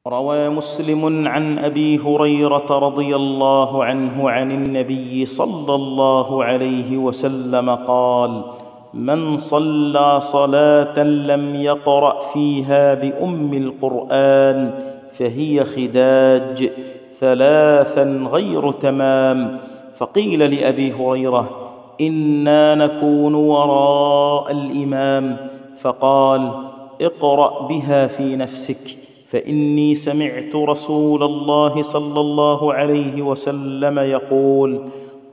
روى مسلم عن أبي هريرة رضي الله عنه عن النبي صلى الله عليه وسلم قال: من صلى صلاة لم يقرأ فيها بأم القرآن فهي خداج 3 غير تمام. فقيل لأبي هريرة: إنا نكون وراء الإمام، فقال: اقرأ بها في نفسك، فإني سمعت رسول الله صلى الله عليه وسلم يقول: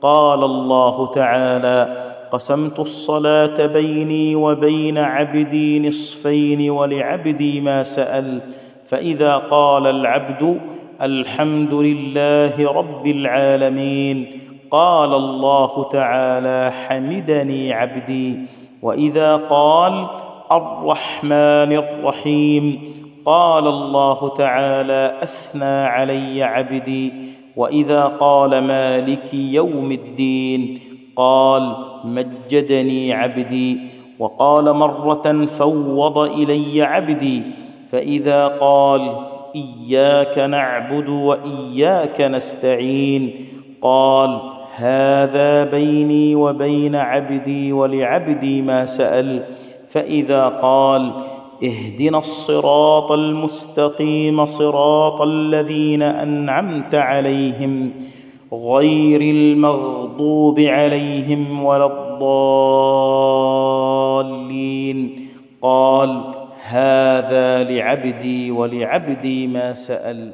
قال الله تعالى: قسمت الصلاة بيني وبين عبدي نصفين ولعبدي ما سأل، فإذا قال العبد: الحمد لله رب العالمين، قال الله تعالى: حمدني عبدي. وإذا قال: الرحمن الرحيم، قال الله تعالى: أثنى علي عبدي. وإذا قال: مالك يوم الدين، قال: مجدني عبدي. وقال مرة: فوض إلي عبدي. فإذا قال: إياك نعبد وإياك نستعين، قال: هذا بيني وبين عبدي ولعبدي ما سأل. فإذا قال: اهدنا الصراط المستقيم صراط الذين أنعمت عليهم غير المغضوب عليهم ولا الضالين، قال: هذا لعبدي ولعبدي ما سأل.